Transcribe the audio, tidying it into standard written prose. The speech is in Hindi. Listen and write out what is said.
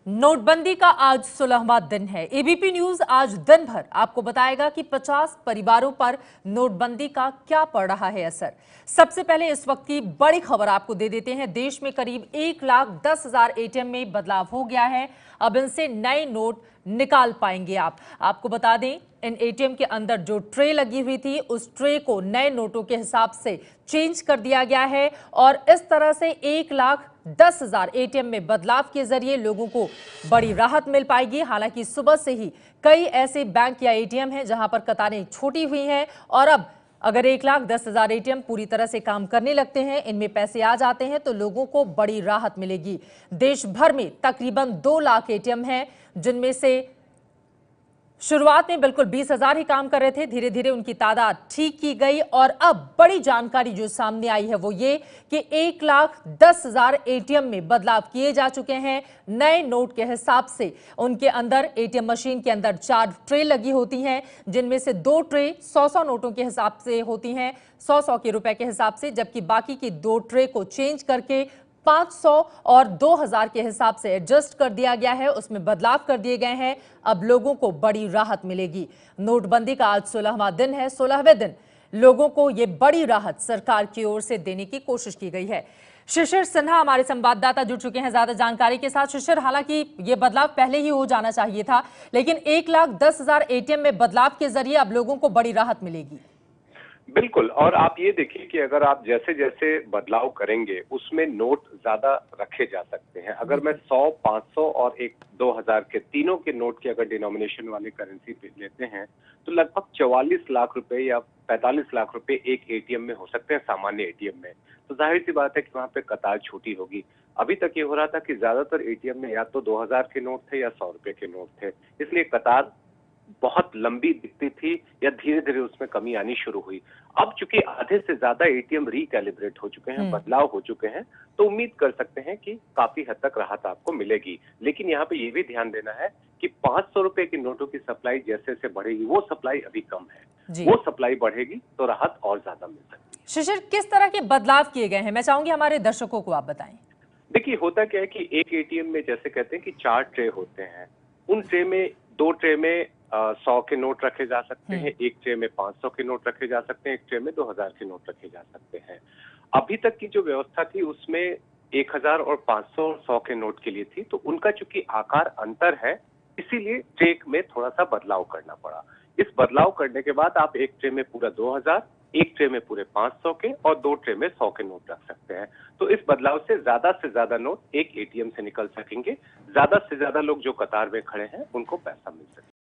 नोटबंदी का आज 16वां दिन है। एबीपी न्यूज आज दिन भर आपको बताएगा कि 50 परिवारों पर नोटबंदी का क्या पड़ रहा है असर। सबसे पहले इस वक्त की बड़ी खबर आपको दे देते हैं। देश में करीब 1,10,000 एटीएम में बदलाव हो गया है। अब इनसे नए नोट निकाल पाएंगे आपको बता दें, इन एटीएम के अंदर जो ट्रे लगी हुई थी उस ट्रे को नए नोटों के हिसाब से चेंज कर दिया गया है और इस तरह से 1,10,000 एटीएम में बदलाव के जरिए लोगों को बड़ी राहत मिल पाएगी। हालांकि सुबह से ही कई ऐसे बैंक या एटीएम हैं जहां पर कतारें छोटी हुई हैं और अब अगर 1,10,000 एटीएम पूरी तरह से काम करने लगते हैं, इनमें पैसे आ जाते हैं तो लोगों को बड़ी राहत मिलेगी। देश भर में तकरीबन 2 लाख एटीएम हैं, जिनमें से शुरुआत में बिल्कुल 20,000 ही काम कर रहे थे। धीरे धीरे उनकी तादाद ठीक की गई और अब बड़ी जानकारी जो सामने आई है वो ये कि 1,10,000 एटीएम में बदलाव किए जा चुके हैं। नए नोट के हिसाब से उनके अंदर एटीएम मशीन के अंदर 4 ट्रे लगी होती हैं, जिनमें से 2 ट्रे 100-100 नोटों के हिसाब से होती हैं, 100-100 के रुपए के हिसाब से, जबकि बाकी की 2 ट्रे को चेंज करके 500 और 2,000 के हिसाब से एडजस्ट कर दिया गया है, उसमें बदलाव कर दिए गए हैं। अब लोगों को बड़ी राहत मिलेगी। नोटबंदी का आज 16वां दिन है। 16वें दिन लोगों को यह बड़ी राहत सरकार की ओर से देने की कोशिश की गई है। शिशिर सिन्हा हमारे संवाददाता जुड़ चुके हैं ज्यादा जानकारी के साथ। शिशिर, हालांकि यह बदलाव पहले ही हो जाना चाहिए था, लेकिन 1,10,000 एटीएम में बदलाव के जरिए अब लोगों को बड़ी राहत मिलेगी। बिल्कुल। और आप ये देखिए कि अगर आप जैसे जैसे बदलाव करेंगे उसमें नोट ज्यादा रखे जा सकते हैं। अगर मैं 100, 500 और 2,000 के तीनों के नोट की अगर डिनोमिनेशन वाली करेंसी पे लेते हैं तो लगभग 44 लाख रुपए या 45 लाख रुपए एक एटीएम में हो सकते हैं, सामान्य एटीएम में। तो जाहिर सी बात है कि वहां पे कतार छोटी होगी। अभी तक ये हो रहा था कि ज्यादातर एटीएम में या तो 2,000 के नोट थे या 100 रुपए के नोट थे, इसलिए कतार बहुत लंबी दिखती थी या धीरे धीरे उसमें कमी आनी शुरू हुई। अब चूंकि आधे से ज्यादा एटीएम रिकैलिब्रेट हो चुके हैं, बदलाव हो चुके हैं, तो उम्मीद कर सकते हैं कि काफी हद तक राहत आपको मिलेगी। लेकिन यहाँ पे ये भी ध्यान देना है कि 500 रुपए के नोटों की सप्लाई जैसे जैसे बढ़ेगी, वो सप्लाई अभी कम है, वो सप्लाई बढ़ेगी तो राहत और ज्यादा मिल सकती है। शिशिर, किस तरह के बदलाव किए गए हैं, मैं चाहूंगी हमारे दर्शकों को आप बताएं। देखिए, होता क्या है कि एक एटीएम में जैसे कहते हैं कि 4 ट्रे होते हैं, उन ट्रे में 2 ट्रे में 100 के नोट रखे जा सकते हैं, एक ट्रे में 500 के नोट रखे जा सकते हैं, एक ट्रे में 2,000 के नोट रखे जा सकते हैं। अभी तक की जो व्यवस्था थी उसमें 1,000 और 500 और 100 के नोट के लिए थी, तो उनका चूंकि आकार अंतर है, इसीलिए ट्रे में थोड़ा सा बदलाव करना पड़ा। इस बदलाव करने के बाद आप एक ट्रे में पूरा 2,000, एक ट्रे में पूरे 500 के और 2 ट्रे में 100 के नोट रख सकते हैं। तो इस बदलाव से ज्यादा नोट एक एटीएम से निकल सकेंगे, ज्यादा से ज्यादा लोग जो कतार में खड़े हैं उनको पैसा मिल सकेगा।